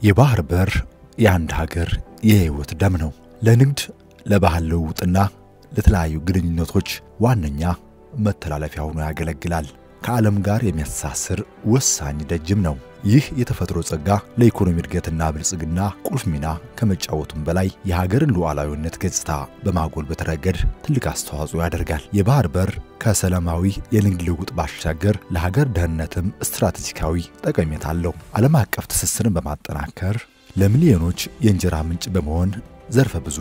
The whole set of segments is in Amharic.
የባህር በር የአንድ ሀገር የህይወት ደም ነው። ለንግድ ለባህል ለውጥና ለተለያዩ ግንኙነቶች ዋነኛ መተላለፊያ ሆኖ ያገለግላል። ከዓለም ጋር የሚያስተሳስር ወሳኝ ደጅም ነው። ይህ የተፈጥሮ ጸጋ ለኢኮኖሚ እድገትና ብልጽግና ቁልፍ ሚና ከመጫወቱም በላይ የሀገርን ሉዓላዊነት ገጽታ በማጎልበት ረገድ ትልቅ አስተዋጽኦ ያደርጋል። የባህር በር ከሰላማዊ የንግድ ልውውጥ ባሻገር ለሀገር ደህንነትም ስትራቴጂካዊ ጠቀሜታ አለው። ዓለም አቀፍ ትስስርን በማጠናከር ለሚሊዮኖች የእንጀራ ምንጭ በመሆን ዘርፈ ብዙ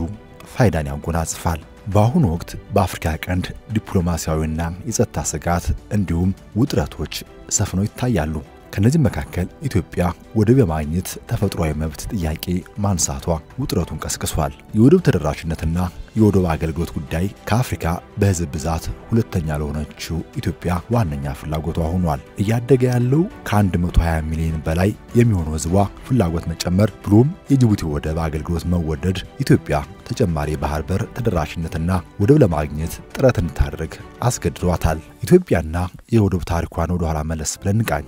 ፋይዳን ያጎናጽፋል። በአሁኑ ወቅት በአፍሪካ ቀንድ ዲፕሎማሲያዊና የጸጥታ ስጋት እንዲሁም ውጥረቶች ሰፍነው ይታያሉ። ከነዚህ መካከል ኢትዮጵያ ወደብ የማግኘት ተፈጥሯዊ መብት ጥያቄ ማንሳቷ ውጥረቱን ቀስቅሷል። የወደብ ተደራሽነትና የወደብ አገልግሎት ጉዳይ ከአፍሪካ በህዝብ ብዛት ሁለተኛ ለሆነችው ኢትዮጵያ ዋነኛ ፍላጎቷ ሆኗል። እያደገ ያለው ከ120 ሚሊዮን በላይ የሚሆነው ህዝቧ ፍላጎት መጨመር ብሎም የጅቡቲ ወደብ አገልግሎት መወደድ ኢትዮጵያ ተጨማሪ ባህር በር ተደራሽነትና ወደብ ለማግኘት ጥረት እንድታደርግ አስገድዷታል። ኢትዮጵያና የወደብ ታሪኳን ወደ ኋላ መለስ ብለን እንቃኝ።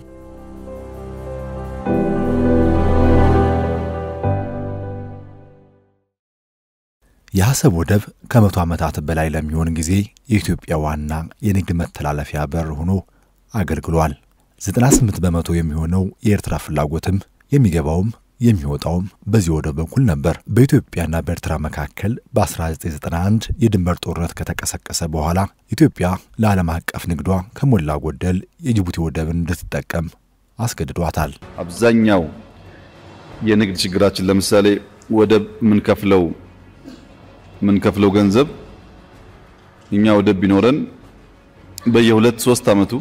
የአሰብ ወደብ ከ100 ዓመታት በላይ ለሚሆን ጊዜ የኢትዮጵያ ዋና የንግድ መተላለፊያ በር ሆኖ አገልግሏል። 98 በመቶ የሚሆነው የኤርትራ ፍላጎትም የሚገባውም የሚወጣውም በዚህ ወደብ በኩል ነበር። በኢትዮጵያና በኤርትራ መካከል በ1991 የድንበር ጦርነት ከተቀሰቀሰ በኋላ ኢትዮጵያ ለዓለም አቀፍ ንግዷ ከሞላ ጎደል የጅቡቲ ወደብን እንድትጠቀም አስገድዷታል። አብዛኛው የንግድ ችግራችን ለምሳሌ ወደብ ምንከፍለው ገንዘብ እኛ ወደብ ቢኖረን በየ2-3 አመቱ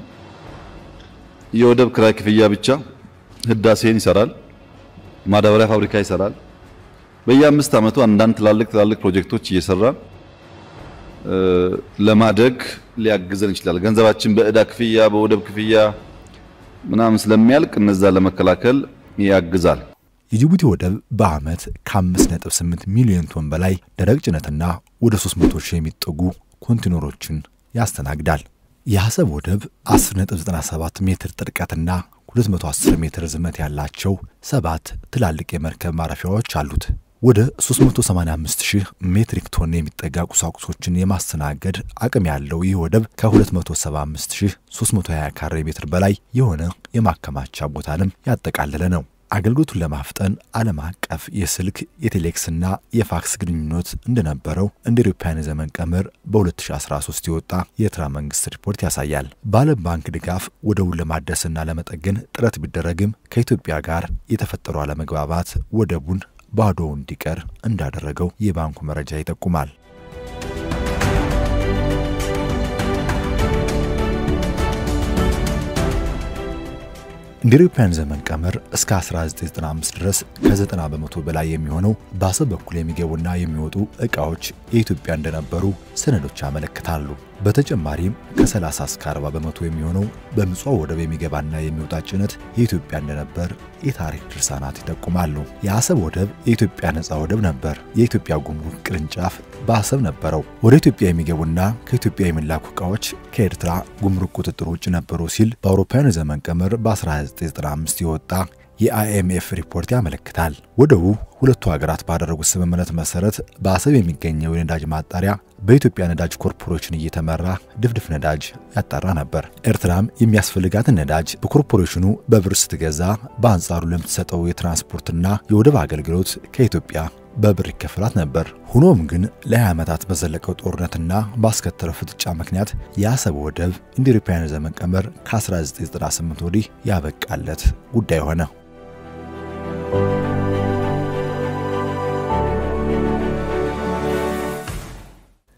የወደብ ክራይ ክፍያ ብቻ ህዳሴን ይሰራል፣ ማዳበሪያ ፋብሪካ ይሰራል። በየ5 አመቱ አንዳንድ ትላልቅ ፕሮጀክቶች እየሰራ ለማደግ ሊያግዘን ይችላል። ገንዘባችን በእዳ ክፍያ በወደብ ክፍያ ምናምን ስለሚያልቅ እነዛ ለመከላከል ያግዛል። የጅቡቲ ወደብ በአመት ከ5.8 ሚሊዮን ቶን በላይ ደረቅ ጭነትና ወደ 300 ሺህ የሚጠጉ ኮንቴነሮችን ያስተናግዳል። የአሰብ ወደብ 10.97 ሜትር ጥልቀትና 210 ሜትር ርዝመት ያላቸው 7 ትላልቅ የመርከብ ማረፊያዎች አሉት። ወደ 385,000 ሜትሪክ ቶን የሚጠጋ ቁሳቁሶችን የማስተናገድ አቅም ያለው ይህ ወደብ ከ275,320 ካሬ ሜትር በላይ የሆነ የማከማቻ ቦታንም ያጠቃለለ ነው። አገልግሎቱን ለማፍጠን ዓለም አቀፍ የስልክ የቴሌክስና የፋክስ ግንኙነት እንደነበረው እንደ አውሮፓውያን ዘመን ቀመር በ2013 የወጣ የኤርትራ መንግስት ሪፖርት ያሳያል። በዓለም ባንክ ድጋፍ ወደቡን ለማደስና ለመጠገን ጥረት ቢደረግም ከኢትዮጵያ ጋር የተፈጠረው አለመግባባት ወደቡን ባዶ እንዲቀር እንዳደረገው የባንኩ መረጃ ይጠቁማል። እንደ አውሮፓውያን ዘመን ቀመር እስከ 1995 ድረስ ከ90 በመቶ በላይ የሚሆነው በአሰብ በኩል የሚገቡና የሚወጡ ዕቃዎች የኢትዮጵያ እንደነበሩ ሰነዶች ያመለክታሉ። በተጨማሪም ከ30 እስከ 40 በመቶ የሚሆነው በምጽዋ ወደብ የሚገባና የሚወጣ ጭነት የኢትዮጵያ እንደነበር የታሪክ ድርሳናት ይጠቁማሉ። የአሰብ ወደብ የኢትዮጵያ ነፃ ወደብ ነበር። የኢትዮጵያ ጉምሩክ ቅርንጫፍ በአሰብ ነበረው። ወደ ኢትዮጵያ የሚገቡና ከኢትዮጵያ የሚላኩ ዕቃዎች ከኤርትራ ጉምሩክ ቁጥጥር ውጭ ነበሩ ሲል በአውሮፓውያን ዘመን ቀመር በ1995 የወጣ የአይኤምኤፍ ሪፖርት ያመለክታል። ወደቡ ሁለቱ ሀገራት ባደረጉት ስምምነት መሰረት በአሰብ የሚገኘው የነዳጅ ማጣሪያ በኢትዮጵያ ነዳጅ ኮርፖሬሽን እየተመራ ድፍድፍ ነዳጅ ያጣራ ነበር። ኤርትራም የሚያስፈልጋትን ነዳጅ በኮርፖሬሽኑ በብር ስትገዛ በአንጻሩ ለምትሰጠው የትራንስፖርትና የወደብ አገልግሎት ከኢትዮጵያ በብር ይከፈላት ነበር። ሆኖም ግን ለ20 ዓመታት በዘለቀው ጦርነትና ባስከተለው ፍጥጫ ምክንያት የአሰብ ወደብ እንደ አውሮፓውያን ዘመን ቀመር ከ1998 ወዲህ ያበቃለት ጉዳይ ሆነ።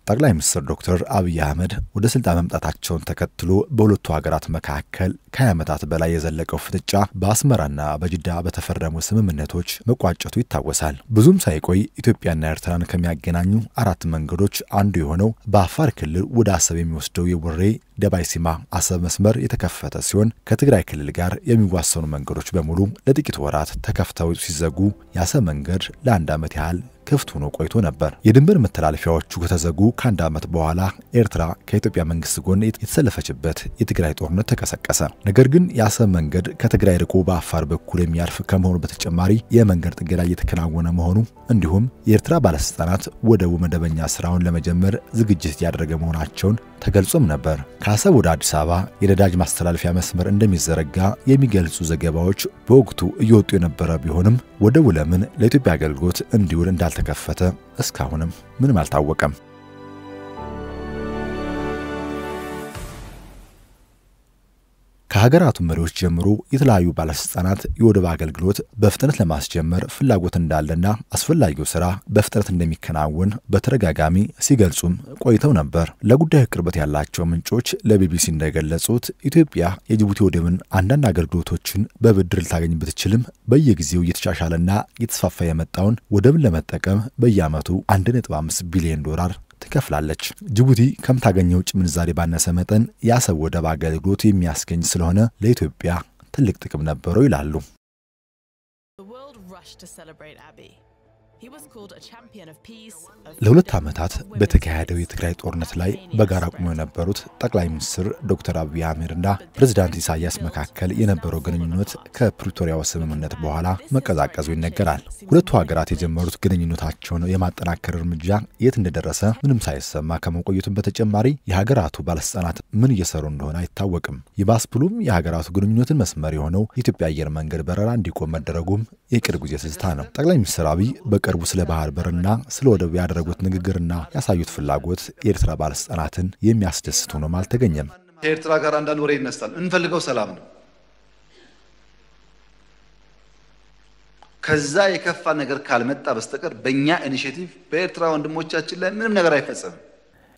ጠቅላይ ሚኒስትር ዶክተር አብይ አህመድ ወደ ስልጣን መምጣታቸውን ተከትሎ በሁለቱ ሀገራት መካከል ከ20 ዓመታት በላይ የዘለቀው ፍጥጫ በአስመራና በጅዳ በተፈረሙ ስምምነቶች መቋጨቱ ይታወሳል። ብዙም ሳይቆይ ኢትዮጵያና ኤርትራን ከሚያገናኙ 4 መንገዶች አንዱ የሆነው በአፋር ክልል ወደ አሰብ የሚወስደው የቡሬ ደባይ ሲማ አሰብ መስመር የተከፈተ ሲሆን ከትግራይ ክልል ጋር የሚዋሰኑ መንገዶች በሙሉ ለጥቂት ወራት ተከፍተው ሲዘጉ የአሰብ መንገድ ለአንድ ዓመት ያህል ክፍት ሆኖ ቆይቶ ነበር። የድንበር መተላለፊያዎቹ ከተዘጉ ከአንድ ዓመት በኋላ ኤርትራ ከኢትዮጵያ መንግስት ጎን የተሰለፈችበት የትግራይ ጦርነት ተቀሰቀሰ። ነገር ግን የአሰብ መንገድ ከትግራይ ርቆ በአፋር በኩል የሚያልፍ ከመሆኑ በተጨማሪ የመንገድ ጥገና እየተከናወነ መሆኑ እንዲሁም የኤርትራ ባለስልጣናት ወደቡ መደበኛ ስራውን ለመጀመር ዝግጅት እያደረገ መሆናቸውን ተገልጾም ነበር። ከአሰብ ወደ አዲስ አበባ የነዳጅ ማስተላለፊያ መስመር እንደሚዘረጋ የሚገልጹ ዘገባዎች በወቅቱ እየወጡ የነበረ ቢሆንም ወደቡ ለምን ለኢትዮጵያ አገልግሎት እንዲውል እንዳልተከፈተ እስካሁንም ምንም አልታወቀም። ከሀገራቱ መሪዎች ጀምሮ የተለያዩ ባለስልጣናት የወደብ አገልግሎት በፍጥነት ለማስጀመር ፍላጎት እንዳለና አስፈላጊው ስራ በፍጥነት እንደሚከናወን በተደጋጋሚ ሲገልጹም ቆይተው ነበር። ለጉዳዩ ቅርበት ያላቸው ምንጮች ለቢቢሲ እንደገለጹት ኢትዮጵያ የጅቡቲ ወደብን አንዳንድ አገልግሎቶችን በብድር ልታገኝ ብትችልም በየጊዜው እየተሻሻለና እየተስፋፋ የመጣውን ወደብን ለመጠቀም በየዓመቱ 1.5 ቢሊዮን ዶላር ትከፍላለች። ጅቡቲ ከምታገኘው ውጭ ምንዛሬ ባነሰ መጠን የአሰብ ወደብ አገልግሎት የሚያስገኝ ስለሆነ ለኢትዮጵያ ትልቅ ጥቅም ነበረው ይላሉ። ለሁለት ዓመታት በተካሄደው የትግራይ ጦርነት ላይ በጋራ ቆመው የነበሩት ጠቅላይ ሚኒስትር ዶክተር አብይ አህመድና ፕሬዝዳንት ኢሳያስ መካከል የነበረው ግንኙነት ከፕሪቶሪያው ስምምነት በኋላ መቀዛቀዙ ይነገራል። ሁለቱ ሀገራት የጀመሩት ግንኙነታቸውን የማጠናከር እርምጃ የት እንደደረሰ ምንም ሳይሰማ ከመቆየቱም በተጨማሪ የሀገራቱ ባለስልጣናት ምን እየሰሩ እንደሆነ አይታወቅም። ይባስ ብሎም የሀገራቱ ግንኙነትን መስመር የሆነው የኢትዮጵያ አየር መንገድ በረራ እንዲቆም መደረጉም የቅርብ ጊዜ ትዝታ ነው። ጠቅላይ ሚኒስትር አብይ በቅርቡ ስለ ባህር በርና ስለ ወደቡ ያደረጉት ንግግርና ያሳዩት ፍላጎት የኤርትራ ባለስልጣናትን የሚያስደስት ሆኖ አልተገኘም። ኤርትራ ጋር አንዳንድ ወሬ ይነሳል። እንፈልገው ሰላም ነው። ከዛ የከፋ ነገር ካልመጣ በስተቀር በእኛ ኢኒሼቲቭ በኤርትራ ወንድሞቻችን ላይ ምንም ነገር አይፈጸምም።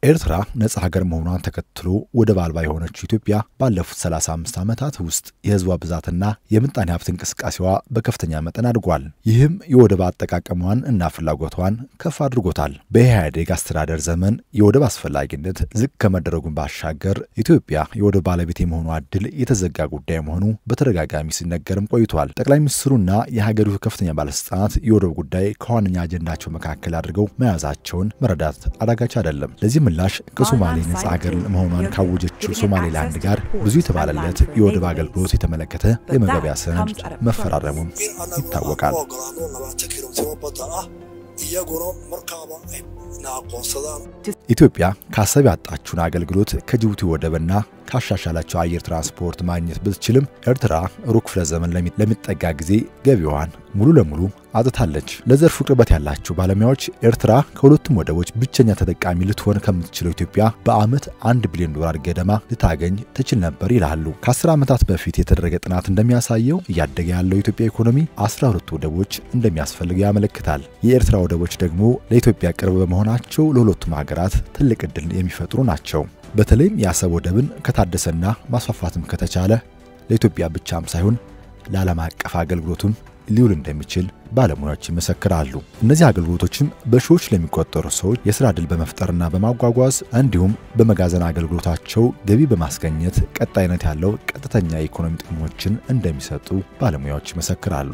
ኤርትራ ነጻ ሀገር መሆኗን ተከትሎ ወደብ አልባ የሆነችው ኢትዮጵያ ባለፉት 35 ዓመታት ውስጥ የህዝቧ ብዛትና የምጣኔ ሀብት እንቅስቃሴዋ በከፍተኛ መጠን አድጓል። ይህም የወደብ አጠቃቀሟን እና ፍላጎቷን ከፍ አድርጎታል። በኢህአዴግ አስተዳደር ዘመን የወደብ አስፈላጊነት ዝቅ ከመደረጉን ባሻገር ኢትዮጵያ የወደብ ባለቤት የመሆኗ ዕድል የተዘጋ ጉዳይ መሆኑ በተደጋጋሚ ሲነገርም ቆይቷል። ጠቅላይ ሚኒስትሩና የሀገሪቱ ከፍተኛ ባለስልጣናት የወደብ ጉዳይ ከዋነኛ አጀንዳቸው መካከል አድርገው መያዛቸውን መረዳት አዳጋች አይደለም። ለዚህ ምላሽ ከሶማሌ ነጻ ሀገር መሆኗን ካወጀችው ሶማሌላንድ ጋር ብዙ የተባለለት የወደብ አገልግሎት የተመለከተ የመግባቢያ ሰነድ መፈራረሙም ይታወቃል። ኢትዮጵያ ከአሰብ ያጣችውን አገልግሎት ከጅቡቲ ወደብና ካሻሻላቸው አየር ትራንስፖርት ማግኘት ብትችልም ኤርትራ ሩብ ክፍለ ዘመን ለሚጠጋ ጊዜ ገቢዋን ሙሉ ለሙሉ አጥታለች። ለዘርፉ ቅርበት ያላቸው ባለሙያዎች ኤርትራ ከሁለቱም ወደቦች ብቸኛ ተጠቃሚ ልትሆን ከምትችለው ኢትዮጵያ በአመት 1 ቢሊዮን ዶላር ገደማ ልታገኝ ትችል ነበር ይላሉ። ከ10 ዓመታት በፊት የተደረገ ጥናት እንደሚያሳየው እያደገ ያለው የኢትዮጵያ ኢኮኖሚ 12 ወደቦች እንደሚያስፈልግ ያመለክታል። የኤርትራ ወደቦች ደግሞ ለኢትዮጵያ ቅርብ በመሆናቸው ለሁለቱም ሀገራት ትልቅ ዕድል የሚፈጥሩ ናቸው። በተለይም የአሰብ ወደብን ከታደሰና ማስፋፋትም ከተቻለ ለኢትዮጵያ ብቻም ሳይሆን ለዓለም አቀፍ አገልግሎቱም ሊውል እንደሚችል ባለሙያዎች ይመሰክራሉ። እነዚህ አገልግሎቶችም በሺዎች ለሚቆጠሩ ሰዎች የሥራ ዕድል በመፍጠርና በማጓጓዝ እንዲሁም በመጋዘን አገልግሎታቸው ገቢ በማስገኘት ቀጣይነት ያለው ቀጥተኛ የኢኮኖሚ ጥቅሞችን እንደሚሰጡ ባለሙያዎች ይመሰክራሉ።